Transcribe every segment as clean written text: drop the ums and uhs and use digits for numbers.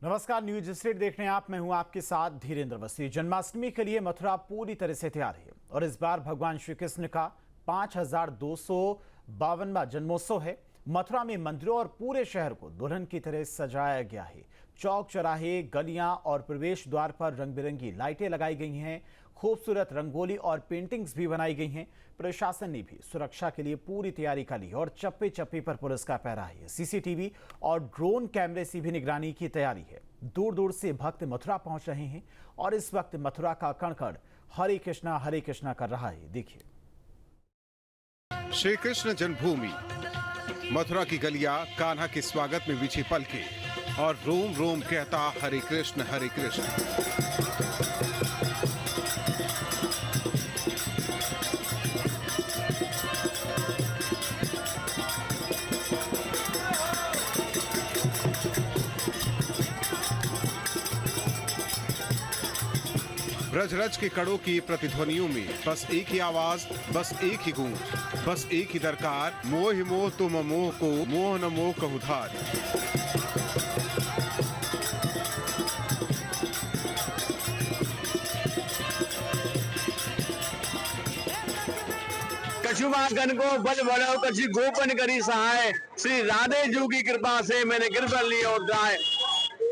नमस्कार, news street देख रहे हैं आप। मैं हूं आपके साथ धीरेन्द्र अवस्थी। जन्माष्टमी के लिए मथुरा पूरी तरह से तैयार है और इस बार भगवान श्री कृष्ण का 5252वां जन्मोत्सव है। मथुरा में मंदिरों और पूरे शहर को दुल्हन की तरह सजाया गया है। चौक चौराहे, गलियां और प्रवेश द्वार पर रंग बिरंगी लाइटें लगाई गई हैं। खूबसूरत रंगोली और पेंटिंग्स भी बनाई गई हैं। प्रशासन ने भी सुरक्षा के लिए पूरी तैयारी कर ली और चप्पे चप्पे पर पुलिस का पहरा है। सीसीटीवी और ड्रोन कैमरे से भी निगरानी की तैयारी है। दूर दूर से भक्त मथुरा पहुंच रहे हैं और इस वक्त मथुरा का कण-कण हरे कृष्णा कर रहा है। देखिए, श्री कृष्ण जन्मभूमि मथुरा की गलियां कान्हा के स्वागत में बिछी पलके और रोम रोम कहता हरे कृष्ण हरे कृष्ण। ब्रज रज के कड़ों की प्रतिध्वनियों में बस एक ही आवाज, बस एक ही गूंज, बस एक ही दरकार, मोह मोह तुम मोह को मोह न मोह कहु धार। कछुमागन को बल बढ़ो कछु गोपन करी सहाय, श्री राधे जू की कृपा से मैंने गिरधर लिया उद्धार।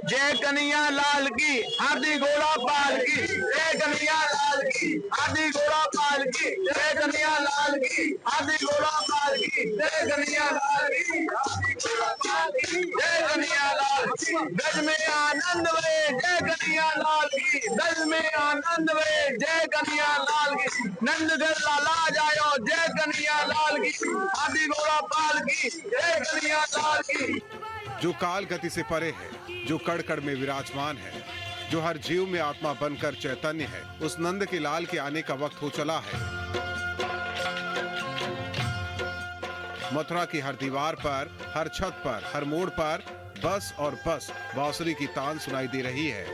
जय कन्हैया लाल की हाथी घोड़ा पाल की, जय कन्हैया लाल की हाथी घोड़ा पाल की, जय कन्हैया लाल की हाथी घोड़ा पाल की, जय कन्हैया लाल की हाथी घोड़ा पाल की, जय कन्हैया लाल की। गज में आनंद वे जय कन्हैया लाल की, गज में आनंद वे जय कन्हैया लाल की। नंद घर लाला जायो जय कन्हैया लाल की, हाथी घोड़ा पाल की, जय कन्हैया लाल की। जो काल गति से परे है, जो कड़ कड़ में विराजमान है, जो हर जीव में आत्मा बनकर चैतन्य है, उस नंद के लाल के आने का वक्त हो चला है। मथुरा की हर दीवार पर, हर छत पर, हर मोड़ पर बस और बस बांसुरी की तान सुनाई दे रही है।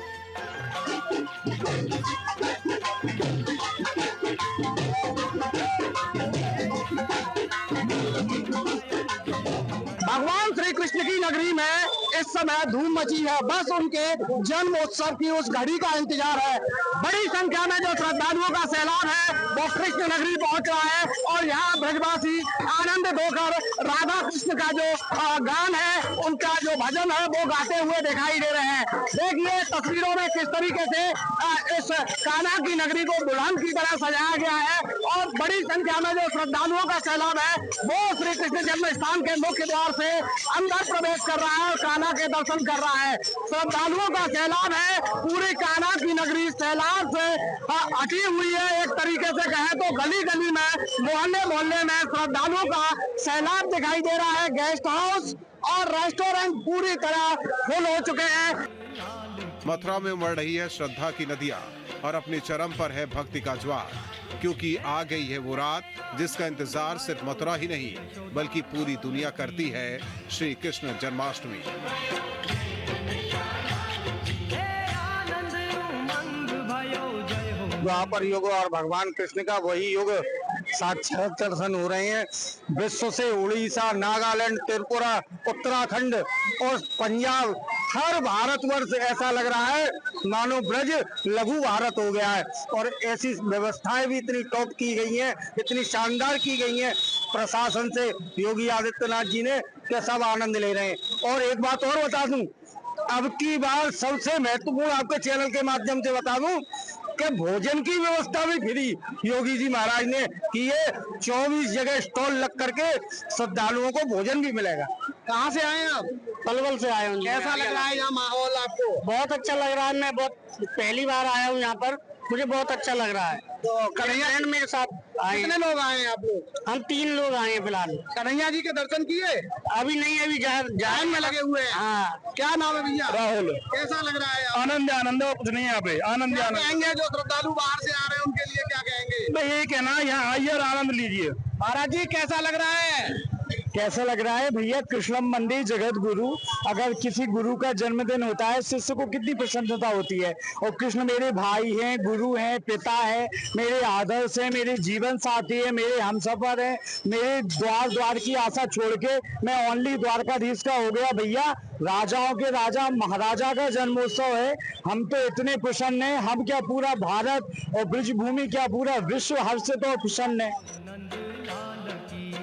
भगवान श्री कृष्ण की नगरी में इस समय धूम मची है। बस उनके जन्मोत्सव की उस घड़ी का इंतजार है। बड़ी संख्या में जो श्रद्धालुओं का सैलाब है वो कृष्ण नगरी पहुंच रहा है और यहाँ ब्रजवासी आनंदित होकर राधा कृष्ण का जो गान है, उनका जो भजन है वो गाते हुए दिखाई दे रहे हैं। देखिए तस्वीरों में किस तरीके से इस कान्हा की नगरी को दुल्हन की तरह सजाया गया है और बड़ी संख्या में जो श्रद्धालुओं का सैलाब है वो श्री कृष्ण जन्म स्थान के मुख्य द्वार से अंदर प्रवेश कर रहा है और कान्हा के दर्शन कर रहा है। श्रद्धालुओं का सैलाब है। पूरी कान्हा की नगरी सैलाब से अटी हुई है। एक तरीके से कहें तो गली गली में, मोहल्ले मोहल्ले में श्रद्धालुओं का सैलाब दिखाई दे रहा है। गेस्ट हाउस और रेस्टोरेंट पूरी तरह फुल हो चुके हैं। मथुरा में उमड़ रही है श्रद्धा की नदियां और अपने चरम पर है भक्ति का ज्वार, क्योंकि आ गई है वो रात जिसका इंतजार सिर्फ मथुरा ही नहीं बल्कि पूरी दुनिया करती है, श्री कृष्ण जन्माष्टमी। द्वापर युग और भगवान कृष्ण का वही युग साक्षात दर्शन हो रहे हैं। विश्व से उड़ीसा, नागालैंड, त्रिपुरा, उत्तराखंड और पंजाब, हर भारतवर्ष ऐसा लग रहा है मानो ब्रज लघु भारत हो गया है। और ऐसी व्यवस्थाएं भी इतनी टॉप की गई हैं, इतनी शानदार की गई हैं प्रशासन से योगी आदित्यनाथ जी ने, कि सब आनंद ले रहे हैं। और एक बात और बता दूं, अब की बार सबसे महत्वपूर्ण आपके चैनल के माध्यम से बता दूं कि भोजन की व्यवस्था भी फ्री योगी जी महाराज ने की है। 24 जगह स्टॉल लग करके श्रद्धालुओं को भोजन भी मिलेगा। कहाँ से आए आप? पलवल से आए हूँ। कैसा लग रहा है यहाँ माहौल आपको? बहुत अच्छा लग रहा है। मैं बहुत पहली बार आया हूँ यहाँ पर, मुझे बहुत अच्छा लग रहा है। तो कन्हैया मेरे साथ कितने लोग आए हैं आप लोग? हम 3 लोग आए हैं फिलहाल। कन्हैया जी के दर्शन किए? अभी नहीं, अभी जान में लगे हुए हैं। हाँ। क्या नाम है भैया? राहुल। कैसा लग रहा है? आनंद आनंद, कुछ नहीं यहाँ पे आनंद आनंद। कहेंगे जो श्रद्धालु बाहर से आ रहे हैं उनके लिए क्या कहेंगे? मैं यही कहना, यहाँ आइए और आनंद लीजिए। महाराज जी कैसा लग रहा है? कैसा लग रहा है भैया? कृष्णम मंदिर जगत गुरु, अगर किसी गुरु का जन्मदिन होता है शिष्य को कितनी प्रसन्नता होती है। और कृष्ण मेरे भाई हैं, गुरु हैं, पिता है, मेरे आदर्श है, मेरे जीवन साथी है, मेरे हमसफर है। मेरे द्वार द्वार की आशा छोड़ के मैं ओनली द्वारकाधीश का हो गया भैया। राजाओं के राजा महाराजा का जन्मोत्सव है। हम तो इतने प्रसन्न हैं, हम क्या पूरा भारत और ब्रजभूमि क्या पूरा विश्व हर्षित और प्रसन्न है।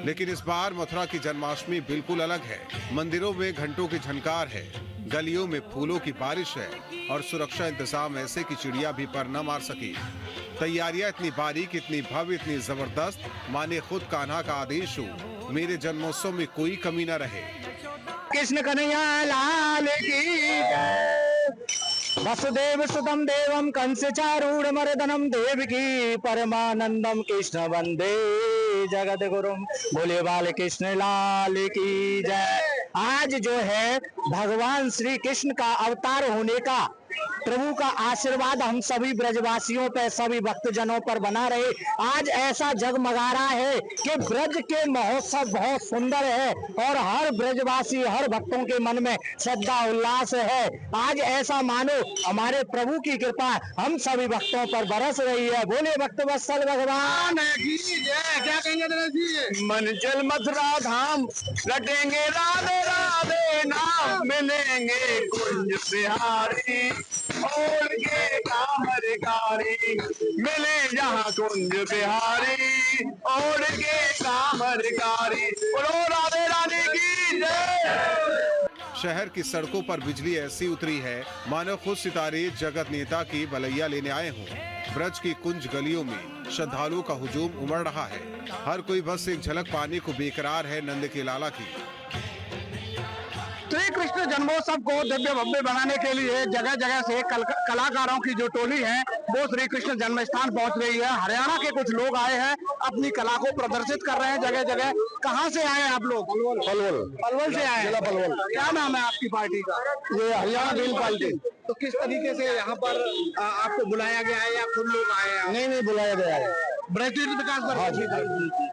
लेकिन इस बार मथुरा की जन्माष्टमी बिल्कुल अलग है। मंदिरों में घंटों की झनकार है, गलियों में फूलों की बारिश है और सुरक्षा इंतजाम ऐसे कि चिड़िया भी पर न मार सकी। तैयारियां इतनी बारीक, इतनी भव्य, इतनी जबरदस्त, माने खुद कान्हा का आदेश हो मेरे जन्मोत्सव में कोई कमी न रहे। कृष्ण कन्हैया लाल की जय। वसुदेव सुतम देवम कंस चारूढ़ मर्दनम देवकी परमानंदम कृष्ण वंदे जगत गुरुम। बोले बाल कृष्ण लाल की जय। आज जो है भगवान श्री कृष्ण का अवतार होने का, प्रभु का आशीर्वाद हम सभी ब्रजवासियों पे, सभी भक्तजनों पर बना रहे। आज ऐसा जगमगा रहा है कि ब्रज के महोत्सव बहुत सुंदर है और हर ब्रजवासी, हर भक्तों के मन में श्रद्धा उल्लास है। आज ऐसा मानो हमारे प्रभु की कृपा हम सभी भक्तों पर बरस रही है। बोले भक्त वत्सल भगवान की जय। क्या कहेंगे दिनेश जी? मन चल मथुरा धाम, लटेंगे राधे राधे नाम, मिलेंगे कुंज बिहारी और के कामरकारी। मिले जहाँ कुंज बिहारी और के कामरकारी। बोलो राधे राधे की जय। शहर की सड़कों पर बिजली ऐसी उतरी है मानो खुद सितारे जगत नेता की बलैया लेने आए हों। ब्रज की कुंज गलियों में श्रद्धालुओं का हुजूम उमड़ रहा है। हर कोई बस एक झलक पाने को बेकरार है नंद के लाला की। श्री कृष्ण जन्मोत्सव को दिव्य भव्य बनाने के लिए जगह जगह से कलाकारों की जो टोली है वो श्री कृष्ण जन्म स्थान पहुंच रही है। हरियाणा के कुछ लोग आए हैं, अपनी कला को प्रदर्शित कर रहे हैं जगह जगह। कहां से आए हैं आप लोग? पलवल से आए हैं। पलवल। क्या नाम है आपकी पार्टी का? ये हरियाणा बिल पार्टी। तो किस तरीके से यहाँ पर आपको बुलाया गया है या खुद लोग आए हैं? नहीं बुलाया गया है। ब्रज विकास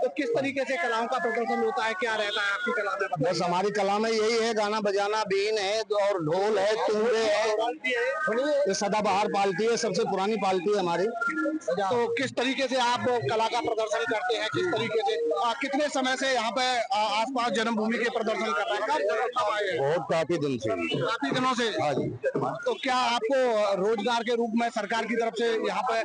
तो किस तरीके से कलाओं का प्रदर्शन होता है, क्या रहता है आपकी कला में? बस हमारी कला में यही है, गाना बजाना, बीन है और ढोल है, तुम्बे है। ये सदाबहार पार्टी है, सबसे पुरानी पार्टी है हमारी। तो किस तरीके से आप कला का प्रदर्शन करते हैं? किस तरीके से कितने समय से यहाँ पे आसपास जन्मभूमि के प्रदर्शन कर रहे हैं? कब आए हैं? बहुत काफी दिन से। काफी दिनों से। हाँ जी। तो क्या आपको रोजगार के रूप में सरकार की तरफ से यहाँ पे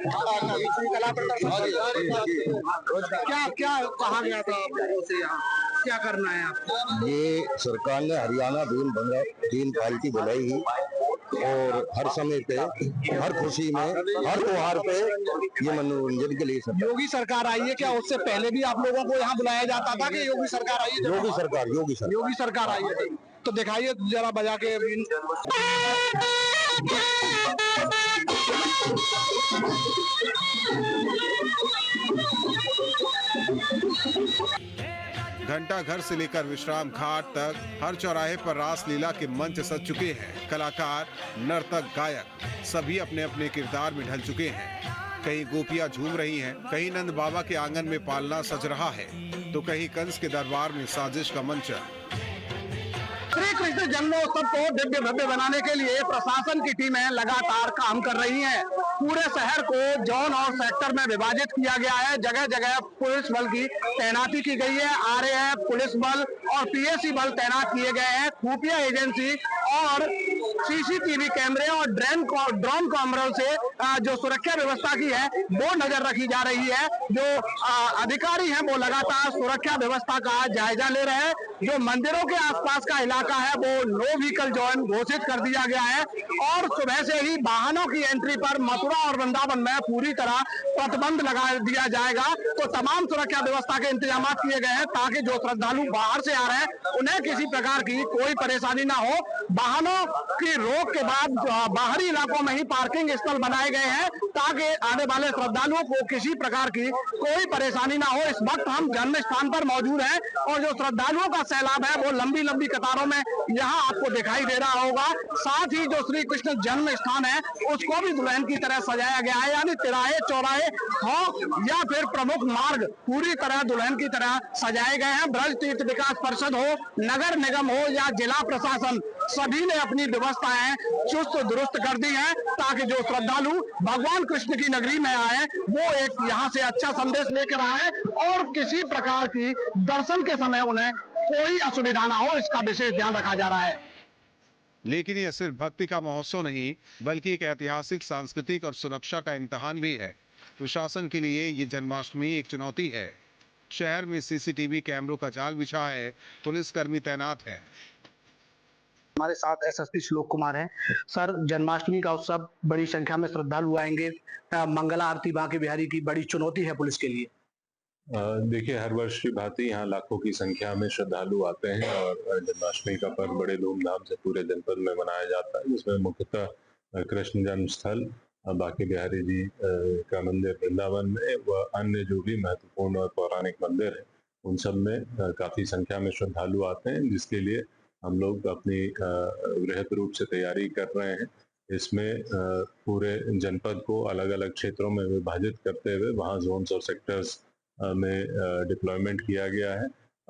कला प्रदर्शन क्या क्या कहा गया था आप लोगों से? यहाँ क्या करना है आपको? ये सरकार ने हरियाणा दीन पार्टी बुलाई ही और हर समय पे, हर खुशी में, हर त्योहार पे ये मनोरंजन के लिए योगी सरकार आई है। क्या उससे पहले भी आप लोगों को यहाँ बुलाया जाता था कि योगी सरकार आई है? योगी सरकार आई है। तो दिखाइए जरा बजा के। घंटा घर से लेकर विश्राम घाट तक हर चौराहे पर रास लीला के मंच सज चुके हैं। कलाकार, नर्तक, गायक सभी अपने अपने किरदार में ढल चुके हैं। कहीं गोपियां झूम रही हैं, कहीं नंद बाबा के आंगन में पालना सज रहा है, तो कहीं कंस के दरबार में साजिश का मंच। श्री कृष्ण जन्मोत्सव को दिव्य भव्य बनाने के लिए प्रशासन की टीमें लगातार काम कर रही हैं। पूरे शहर को जोन और सेक्टर में विभाजित किया गया है। जगह जगह पुलिस बल की तैनाती की गई है। RAF पुलिस बल और PSC बल तैनात किए गए हैं। खुफिया एजेंसी और CCTV कैमरे और ड्रोन कैमरों से जो सुरक्षा व्यवस्था की है वो नजर रखी जा रही है। जो अधिकारी हैं वो लगातार सुरक्षा व्यवस्था का जायजा ले रहे हैं। जो मंदिरों के आसपास का इलाका है वो नो व्हीकल जोन घोषित कर दिया गया है और सुबह से ही वाहनों की एंट्री पर मथुरा और वृंदावन में पूरी तरह प्रतिबंध लगा दिया जाएगा। तो तमाम सुरक्षा व्यवस्था के इंतजाम किए गए हैं ताकि जो श्रद्धालु बाहर से आ रहे हैं उन्हें किसी प्रकार की कोई परेशानी ना हो। वाहनों की रोक के बाद बाहरी इलाकों में ही पार्किंग स्थल बनाए गए हैं ताकि आने वाले श्रद्धालुओं को किसी प्रकार की कोई परेशानी ना हो। इस वक्त हम जन्म स्थान पर मौजूद हैं और जो श्रद्धालुओं का सैलाब है वो लंबी लंबी कतारों में यहाँ आपको दिखाई दे रहा होगा। साथ ही जो श्री कृष्ण जन्म स्थान है उसको भी दुल्हन की तरह सजाया गया है, यानी तिराहे चौराहे हो या फिर प्रमुख मार्ग पूरी तरह दुल्हन की तरह सजाए गए हैं। ब्रज तीर्थ विकास परिषद हो, नगर निगम हो या जिला प्रशासन, सभी ने अपनी व्यवस्थाएं चुस्त दुरुस्त कर दी हैं ताकि जो श्रद्धालु भगवान कृष्ण की नगरी में आए वो एक यहाँ से अच्छा संदेश लेकर आए और किसी प्रकार की दर्शन के समय उन्हें कोई असुविधा ना हो, इसका विशेष ध्यान रखा जा रहा है। लेकिन यह सिर्फ भक्ति का महोत्सव नहीं, बल्कि एक ऐतिहासिक, सांस्कृतिक और सुरक्षा का इम्तिहान भी है। प्रशासन के लिए ये जन्माष्टमी एक चुनौती है। शहर में सीसीटीवी कैमरों का जाल बिछा है, पुलिसकर्मी तैनात है। हमारे साथ एसएसपी श्लोक कुमार हैं। सर, जन्माष्टमी का उत्सव, बड़ी संख्या में श्रद्धालु आएंगे, मंगला आरती बांके बिहारी की बड़ी चुनौती है पुलिस के लिए। देखिए, हर वर्ष की भांति यहाँ लाखों की संख्या में श्रद्धालु आते हैं और जन्माष्टमी का पर्व बड़े धूमधाम से पूरे जनपद में मनाया जाता है, जिसमें मुख्यतः कृष्ण जन्म स्थल बांके बिहारी जी का मंदिर वृंदावन में व अन्य जो भी महत्वपूर्ण और पौराणिक मंदिर है उन सब में काफी संख्या में श्रद्धालु आते हैं, जिसके लिए हम लोग अपनी वृहद रूप से तैयारी कर रहे हैं। इसमें पूरे जनपद को अलग अलग क्षेत्रों में विभाजित करते हुए वहाँ जोन्स और सेक्टर्स में डिप्लॉयमेंट किया गया है।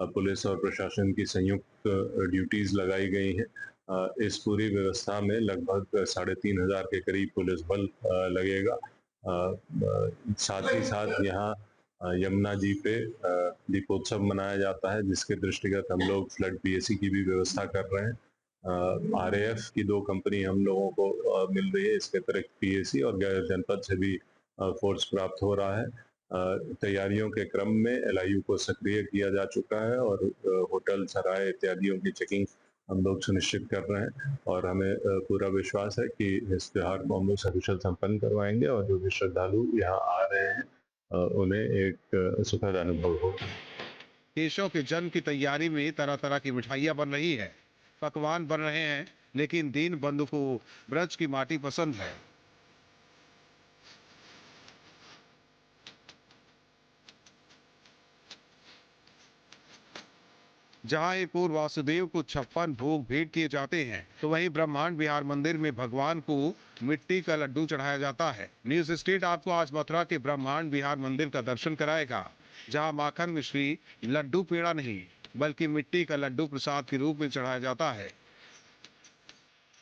पुलिस और प्रशासन की संयुक्त ड्यूटीज लगाई गई हैं। इस पूरी व्यवस्था में लगभग 3,500 के करीब पुलिस बल लगेगा। साथ ही साथ यहाँ यमुना जी पे दीपोत्सव मनाया जाता है, जिसके दृष्टिगत हम लोग फ्लड पीएसी की भी व्यवस्था कर रहे हैं। आरएएफ की 2 कंपनी हम लोगों को मिल रही है, इसके अतिरिक्त पीएसी और गैर जनपद से भी फोर्स प्राप्त हो रहा है। तैयारियों के क्रम में एलआईयू को सक्रिय किया जा चुका है और होटल, सराय इत्यादियों की चेकिंग हम लोग सुनिश्चित कर रहे हैं और हमें पूरा विश्वास है कि इस त्योहार को हम लोग सकुशल संपन्न करवाएंगे और जो भी श्रद्धालु यहाँ आ रहे हैं उन्हें एक सुखद अनुभव हो। केशव के जन्म की तैयारी में तरह तरह की मिठाइयाँ बन रही है, पकवान बन रहे हैं, लेकिन दीन बंधु को ब्रज की माटी पसंद है। जहां एक और वासुदेव को 56 भोग भेंट किए जाते हैं, तो वहीं ब्रह्मांड विहार मंदिर में भगवान को मिट्टी का लड्डू चढ़ाया जाता है। न्यूज स्टेट आपको आज मथुरा के ब्रह्मांड विहार मंदिर का दर्शन कराएगा, जहां माखन मिश्री लड्डू पेड़ा नहीं बल्कि मिट्टी का लड्डू प्रसाद के रूप में चढ़ाया जाता है।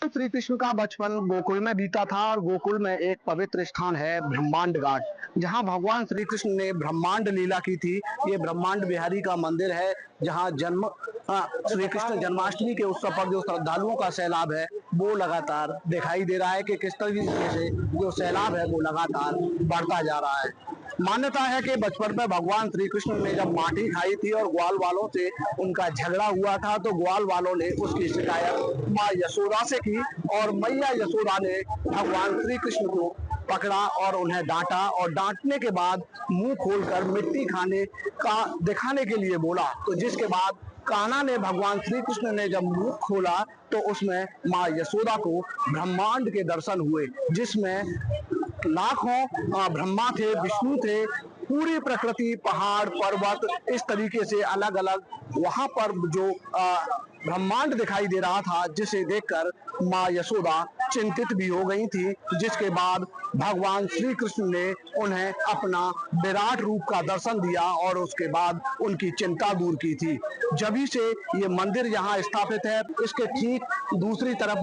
श्री कृष्ण का बचपन गोकुल में बीता था और गोकुल में एक पवित्र स्थान है ब्रह्मांड घाट, जहां भगवान श्री कृष्ण ने ब्रह्मांड लीला की थी। ये ब्रह्मांड बिहारी का मंदिर है, जहां श्री कृष्ण जन्माष्टमी के उत्सव पर जो श्रद्धालुओं का सैलाब है वो लगातार दिखाई दे रहा है कि किस तरीके से जो सैलाब है वो लगातार बढ़ता जा रहा है। मान्यता है कि बचपन में भगवान श्री कृष्ण ने जब माटी खाई थी और ग्वाल वालों से उनका झगड़ा हुआ था, तो ग्वाल वालों ने उसकी शिकायत माँ यशोदा से की और मैया यशोदा ने भगवान श्री कृष्ण को पकड़ा और उन्हें डांटा और डांटने के बाद मुंह खोलकर मिट्टी खाने का दिखाने के लिए बोला। तो जिसके बाद कान्हा ने भगवान श्री कृष्ण ने जब मुंह खोला तो उसमें माँ यशोदा को ब्रह्मांड के दर्शन हुए, जिसमें लाखों ब्रह्मा थे, विष्णु थे, पूरी प्रकृति, पहाड़, पर्वत, इस तरीके से अलग अलग वहां पर जो ब्रह्मांड दिखाई दे रहा था, जिसे देखकर माँ यशोदा चिंतित भी हो गई थी। जिसके बाद भगवान श्री कृष्ण ने उन्हें अपना विराट रूप का दर्शन दिया और उसके बाद उनकी चिंता दूर की थी। जभी से ये मंदिर यहाँ स्थापित है। इसके ठीक दूसरी तरफ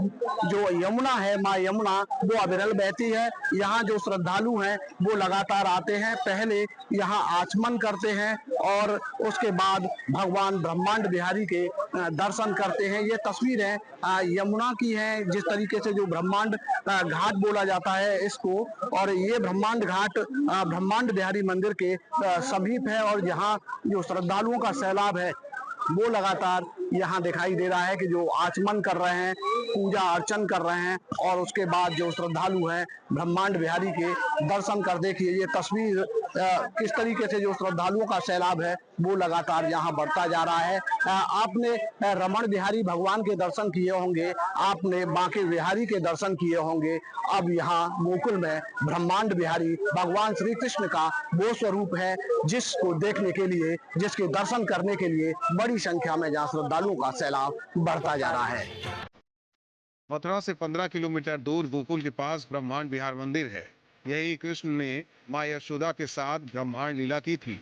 जो यमुना है, माँ यमुना, वो अविरल बहती है। यहाँ जो श्रद्धालु हैं वो लगातार आते हैं, पहले यहाँ आचमन करते हैं और उसके बाद भगवान ब्रह्मांड बिहारी के दर्शन करते हैं। ये तस्वीरें यमुना की हैं, जिस तरीके से जो ब्रह्मांड घाट बोला जाता है इसको, और ये ब्रह्मांड घाट ब्रह्मांड बिहारी मंदिर के समीप है और यहाँ जो श्रद्धालुओं का सैलाब है वो लगातार यहाँ दिखाई दे रहा है कि जो आचमन कर रहे हैं, पूजा अर्चन कर रहे हैं और उसके बाद जो श्रद्धालु हैं ब्रह्मांड बिहारी के दर्शन कर। देखिए ये तस्वीर किस तरीके से जो श्रद्धालुओं का सैलाब है वो लगातार यहाँ बढ़ता जा रहा है। आपने रमण बिहारी भगवान के दर्शन किए होंगे, आपने बांके बिहारी के दर्शन किए होंगे। अब यहाँ गोकुल में ब्रह्मांड बिहारी भगवान श्री कृष्ण का वो स्वरूप है जिसको देखने के लिए, जिसके दर्शन करने के लिए बड़ी संख्या में जहाँ श्रद्धालुओं का सैलाब बढ़ता जा रहा है। मथुरा से 15 किलोमीटर दूर गोकुल के पास ब्रह्मांड विहार मंदिर है। यही कृष्ण ने मां यशोदा के साथ ब्रह्मांड लीला की थी।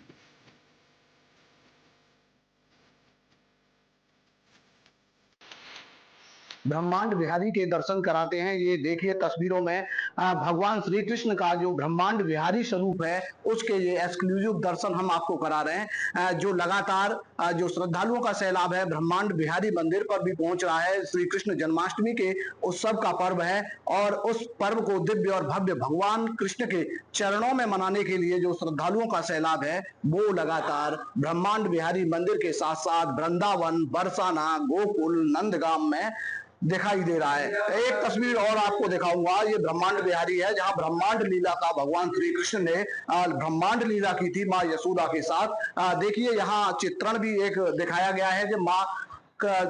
ब्रह्मांड बिहारी के दर्शन कराते हैं। ये देखिए तस्वीरों में भगवान श्री कृष्ण का जो ब्रह्मांड बिहारी स्वरूप है उसके ये एक्सक्लूसिव दर्शन हम आपको करा रहे हैं। जो लगातार जो श्रद्धालुओं का सैलाब है ब्रह्मांड बिहारी मंदिर पर भी पहुंच रहा है। श्री कृष्ण जन्माष्टमी के उत्सव का पर्व है और उस पर्व को दिव्य और भव्य भगवान कृष्ण के चरणों में मनाने के लिए जो श्रद्धालुओं का सैलाब है वो लगातार ब्रह्मांड बिहारी मंदिर के साथ साथ वृंदावन, बरसाना, गोकुल, नंदगाम में दिखाई दे रहा है। एक तस्वीर और आपको दिखाऊंगा, ये ब्रह्मांड बिहारी है जहां ब्रह्मांड लीला का भगवान श्री कृष्ण ने ब्रह्मांड लीला की थी मां यशोदा के साथ। देखिए यहाँ चित्रण भी एक दिखाया गया है कि मां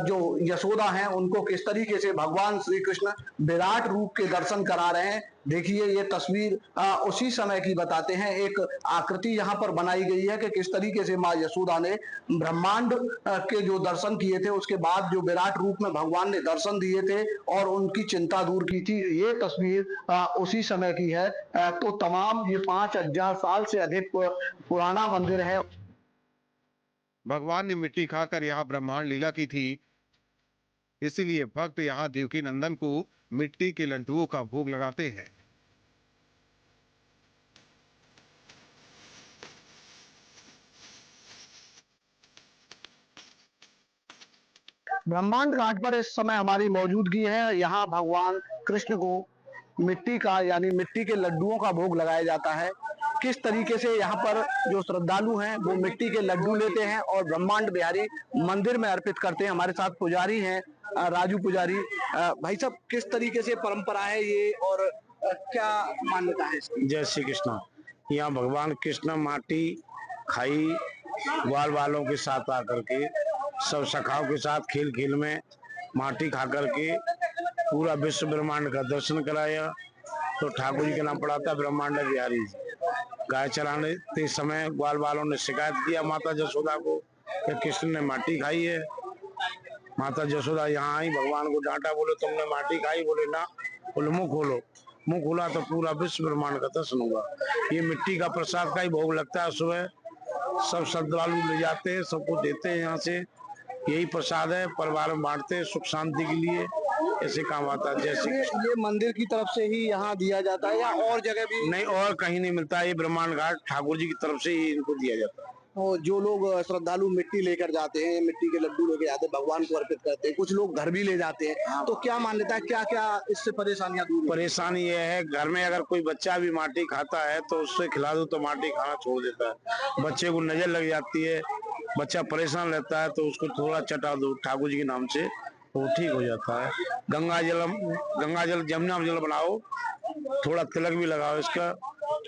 जो यशोदा हैं उनको किस तरीके से भगवान श्री कृष्ण विराट रूप के दर्शन करा रहे हैं। देखिए ये तस्वीर उसी समय की बताते हैं। एक आकृति यहाँ पर बनाई गई है कि किस तरीके से मां यशोदा ने ब्रह्मांड के जो दर्शन किए थे उसके बाद जो विराट रूप में भगवान ने दर्शन दिए थे और उनकी चिंता दूर की थी। ये तस्वीर उसी समय की है। तो तमाम ये 5000 साल से अधिक पुराना मंदिर है। भगवान ने मिट्टी खाकर यहाँ ब्रह्मांड लीला की थी, इसीलिए भक्त यहाँ देवकी नंदन को मिट्टी के लड्डुओं का भोग लगाते हैं। ब्रह्मांड घाट पर इस समय हमारी मौजूदगी है। यहाँ भगवान कृष्ण को मिट्टी का यानी मिट्टी के लड्डुओं का भोग लगाया जाता है। किस तरीके से यहाँ पर जो श्रद्धालु हैं वो मिट्टी के लड्डू लेते हैं और ब्रह्मांड बिहारी मंदिर में अर्पित करते हैं। हमारे साथ पुजारी हैं राजू पुजारी। भाई साहब किस तरीके से परंपरा है ये और क्या मान्यता है इसकी? जय श्री कृष्ण। यहाँ भगवान कृष्ण माटी खाई ग्वाल वालों के साथ आकर के सब सखाओं के साथ खेल खेल में माटी खा करके पूरा विश्व ब्रह्मांड का दर्शन कराया। तो ठाकुर जी का नाम पड़ा था ब्रह्मांड बिहारी जी। गाय चराने के समय ग्वाल वालों ने शिकायत किया माता यशोदा को कि कृष्ण ने माटी खाई है। माता यशोदा यहाँ आई, भगवान को डांटा, बोले तुमने माटी खाई? बोले ना। बोले मुंह खोलो। मुंह खोला तो पूरा विश्व ब्रह्मांड का दर्शन हुआ। ये मिट्टी का प्रसाद का ही भोग लगता है। सुबह सब श्रद्धालु ले जाते हैं, सबको देते हैं। यहाँ से यही प्रसाद है, परिवार में बांटते हैं सुख शांति के लिए। ऐसे काम आता है। जैसे ये मंदिर की तरफ से ही यहाँ दिया जाता है या और जगह भी? नहीं, और कहीं नहीं मिलता है। ये ब्रह्मांड घाट ठाकुर जी की तरफ से ही इनको दिया जाता है। और जो लोग श्रद्धालु मिट्टी लेकर जाते हैं, मिट्टी के लड्डू लेकर जाते हैं, भगवान को अर्पित करते हैं, कुछ लोग घर भी ले जाते हैं, तो क्या मान्यता है, क्या क्या इससे परेशानियां दूर? परेशानी ये है, घर में अगर कोई बच्चा भी माटी खाता है तो उससे खिला दो तो माटी खाना छोड़ देता है। बच्चे को नजर लग जाती है, बच्चा परेशान रहता है तो उसको थोड़ा चटा दो ठाकुर जी के नाम से, वो ठीक हो जाता है। गंगा जल जमुना जल बनाओ, थोड़ा तिलक भी लगाओ इसका,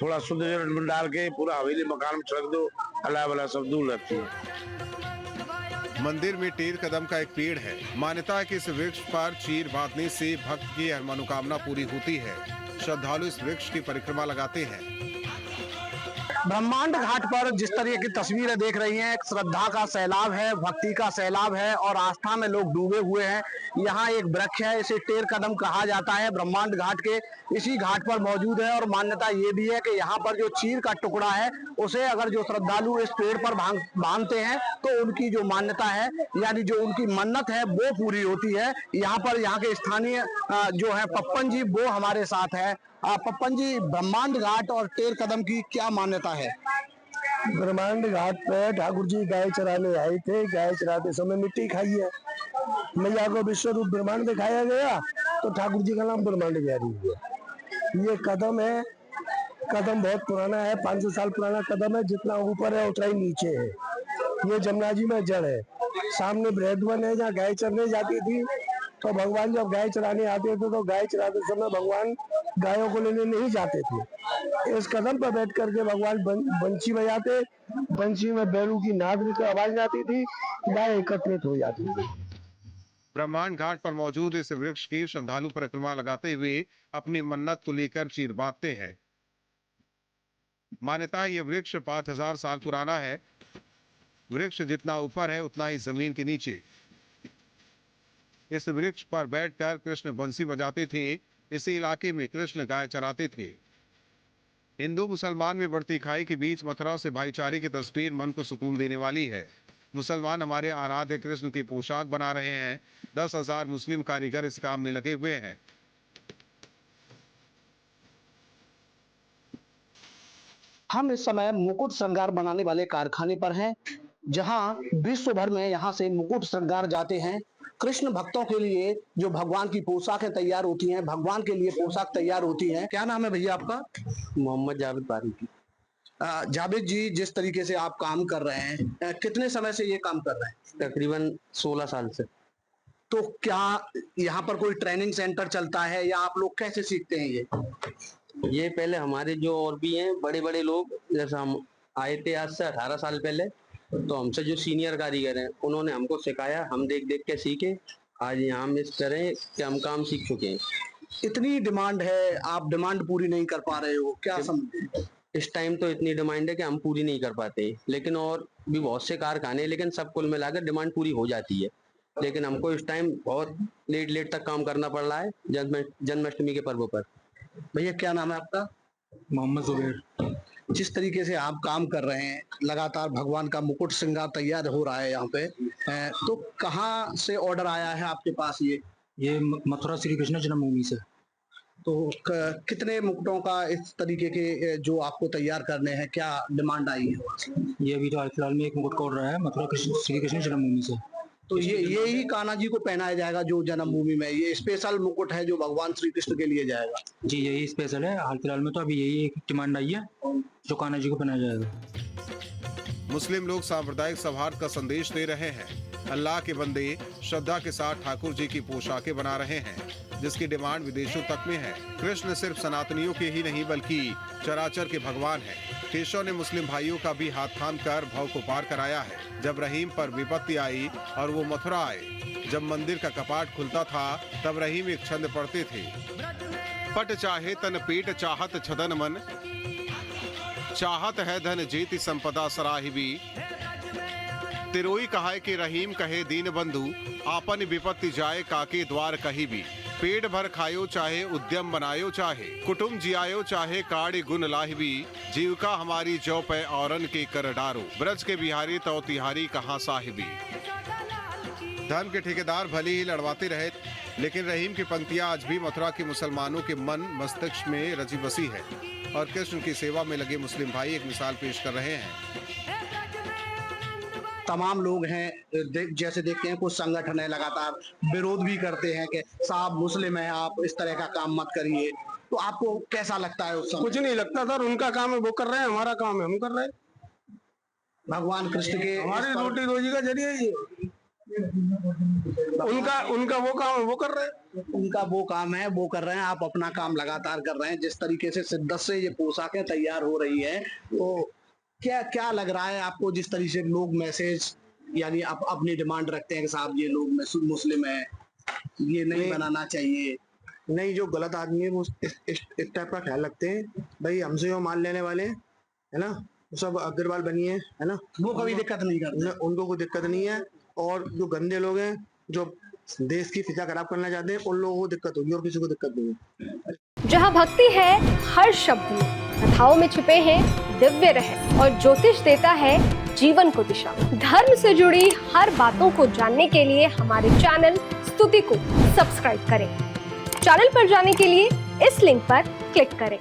थोड़ा शुद्ध जल डाल के पूरा हवेली मकान में छिड़क दो, अल्लाह वाला सब दूर रहती है। मंदिर में टेर कदम का एक पेड़ है। मान्यता है कि इस वृक्ष पर चीर बांधने से भक्त की हर मनोकामना पूरी होती है। श्रद्धालु इस वृक्ष की परिक्रमा लगाते हैं। ब्रह्मांड घाट पर जिस तरह की तस्वीरें देख रही हैं, एक श्रद्धा का सैलाब है, भक्ति का सैलाब है और आस्था में लोग डूबे हुए हैं। यहाँ एक वृक्ष है, इसे टेर कदम कहा जाता है, ब्रह्मांड घाट के इसी घाट पर मौजूद है। और मान्यता ये भी है कि यहाँ पर जो चीर का टुकड़ा है उसे अगर जो श्रद्धालु इस पेड़ पर बांधते हैं तो उनकी जो मान्यता है यानी जो उनकी मन्नत है वो पूरी होती है। यहाँ पर यहाँ के स्थानीय जो है पप्पन जी वो हमारे साथ है। पप्पन जी, ब्रह्मांड घाट और टेर कदम की क्या मान्यता है? ब्रह्मांड घाट पे ठाकुर जी गाय चराने आए थे, गाय चराते समय मिट्टी खाई है, मैया को विश्व रूप ब्रह्मांड दिखाया गया तो ठाकुर जी का नाम ब्रह्मांड बिहारी हुआ। ये कदम है, कदम बहुत पुराना है, 500 साल पुराना कदम है। जितना ऊपर है उतना ही नीचे है। ये जमुना जी में जड़ है। सामने बृहदवन है जहाँ गाय चरने जाती थी। तो भगवान जब गाय चराने आते थे तो गाय चराते समय भगवान गायों को लेने नहीं जाते थे। इस कदम पर बैठ करके भगवान बंसी बजाते, बंसी में बैलों की नाद की आवाज आती थी, गाय एकत्रित हो जाती थी। ब्रह्मांड घाट पर मौजूद इस वृक्ष की श्रद्धालु परिक्रमा लगाते हुए अपनी मन्नत को लेकर चीर बांधते हैं। मान्यता है ये वृक्ष 5000 साल पुराना है। वृक्ष जितना ऊपर है उतना ही जमीन के नीचे। इस वृक्ष पर बैठकर कृष्ण बंसी बजाते थे। इसी इलाके में कृष्ण गाय चराते थे। हिंदू मुसलमान में बढ़ती खाई के बीच मथुरा से भाईचारे की तस्वीर मन को सुकून देने वाली है। मुसलमान हमारे आराध्य कृष्ण की पोशाक बना रहे हैं। 10,000 मुस्लिम कारीगर इस काम में लगे हुए हैं। हम इस समय मुकुट श्रृंगार बनाने वाले कारखाने पर हैं, जहां विश्व भर में यहां से मुकुट श्रृंगार जाते हैं। कृष्ण भक्तों के लिए जो भगवान की पोशाकें तैयार होती हैं, भगवान के लिए पोशाक तैयार होती हैं। क्या नाम है भैया आपका? मोहम्मद जावेद बारीकी। जावेद जी, जिस तरीके से आप काम कर रहे हैं, कितने समय से ये काम कर रहे हैं? तकरीबन 16 साल से। तो क्या यहाँ पर कोई ट्रेनिंग सेंटर चलता है या आप लोग कैसे सीखते हैं ये पहले हमारे जो और भी हैं बड़े बड़े लोग, जैसे हम आए थे आज से 18 साल पहले, तो हमसे जो सीनियर कारीगर हैं उन्होंने हमको सिखाया, हम देख देख के सीखे। आज यहाँ हम इस तरह कि हम काम सीख चुके हैं। इतनी डिमांड है, आप डिमांड पूरी नहीं कर पा रहे हो, क्या समझे? इस टाइम तो इतनी डिमांड है कि हम पूरी नहीं कर पाते, लेकिन और भी बहुत से कारखाने हैं, लेकिन सब कुल मिलाकर डिमांड पूरी हो जाती है। लेकिन हमको इस टाइम बहुत लेट तक काम करना पड़ रहा है जन्माष्टमी के पर्व पर। भैया क्या नाम है आपका? मोहम्मद जुबैर। जिस तरीके से आप काम कर रहे हैं, लगातार भगवान का मुकुट श्रृंगार तैयार हो रहा है यहाँ पे, तो कहाँ से ऑर्डर आया है आपके पास? ये मथुरा श्री कृष्ण जन्मभूमि से। तो कितने मुकुटों का इस तरीके के जो आपको तैयार करने हैं, क्या डिमांड आई है वहाँ से? ये अभी तो हाल फिलहाल में एक मुकुट का ऑर्डर आया है मथुरा श्री कृष्ण जन्मभूमि से। तो ये ही कान्हा जी को पहनाया जाएगा जो जन्मभूमि में, ये स्पेशल मुकुट है जो भगवान श्री कृष्ण के लिए जाएगा? जी यही स्पेशल है। हाल फिलहाल में तो अभी यही एक डिमांड आई है जो कान्हा जी को पहनाया जाएगा। मुस्लिम लोग सांप्रदायिक सौहार्द का संदेश दे रहे हैं। अल्लाह के बंदे श्रद्धा के साथ ठाकुर जी की पोशाकें बना रहे हैं, जिसकी डिमांड विदेशों तक में है। कृष्ण सिर्फ सनातनियों के ही नहीं बल्कि चराचर के भगवान है। केशव ने मुस्लिम भाइयों का भी हाथ थाम कर भव को पार कराया है। जब रहीम पर विपत्ति आई और वो मथुरा आए, जब मंदिर का कपाट खुलता था, तब रहीम एक छंद पढ़ते थे। पट चाहे तन पेट चाहत छदन मन, चाहत है धन जेति संपदा सराहिबी। तिरोई कहाय के रहीम कहे दीन बंधु, आपन विपत्ति जाए काके द्वार कहीं भी। पेट भर खायो चाहे उद्यम बनायो, चाहे कुटुंब जियायो चाहे काड़ी गुण लाहिबी। जीविका हमारी जौ पे औरन के कर डारो, ब्रज के बिहारी तो तिहारी कहाँ साहिबी। धर्म के ठेकेदार भले ही लड़वाते रहे, लेकिन रहीम की पंक्तियां आज भी मथुरा के मुसलमानों के मन मस्तिष्क में रची बसी है और कृष्ण की सेवा में लगे मुस्लिम भाई एक मिसाल पेश कर रहे हैं। तमाम लोग हैं, जैसे देखते हैं कुछ संगठन है लगातार विरोध भी करते हैं कि साहब मुस्लिम है, आप इस तरह का काम मत करिए। तो आपको कैसा लगता है उस समय? कुछ नहीं लगता सर, उनका काम है वो कर रहे हैं, हमारा काम है हम कर रहे हैं। भगवान कृष्ण के हमारी रोटी रोजी का जरिए ही उनका वो काम है वो कर रहे हैं। उनका वो काम है वो कर रहे हैं, आप अपना काम लगातार कर रहे हैं। जिस तरीके से शिद्दत से ये पोशाकें तैयार हो रही है, तो क्या लग रहा है आपको? जिस तरीके से लोग मैसेज यानी अपनी डिमांड रखते हैं कि साहब ये लोग मुस्लिम है, ये नहीं बनाना चाहिए। नहीं, जो गलत आदमी है वो इस टाइप का ख्याल रखते हैं। भाई हमसे जो माल लेने वाले हैं, है ना, सब अग्रवाल बनी है ना, वो कभी दिक्कत नहीं करते, उनको कोई दिक्कत नहीं है। और जो गंदे लोग हैं जो देश की फिजा खराब करना चाहते हैं, उन लोगों को दिक्कत होगी और किसी को दिक्कत नहीं है। जहाँ भक्ति है हर शब्द में, कथाओं में छुपे हैं दिव्य रहस्य और ज्योतिष देता है जीवन को दिशा। धर्म से जुड़ी हर बातों को जानने के लिए हमारे चैनल स्तुति को सब्सक्राइब करें। चैनल पर जाने के लिए इस लिंक पर क्लिक करें।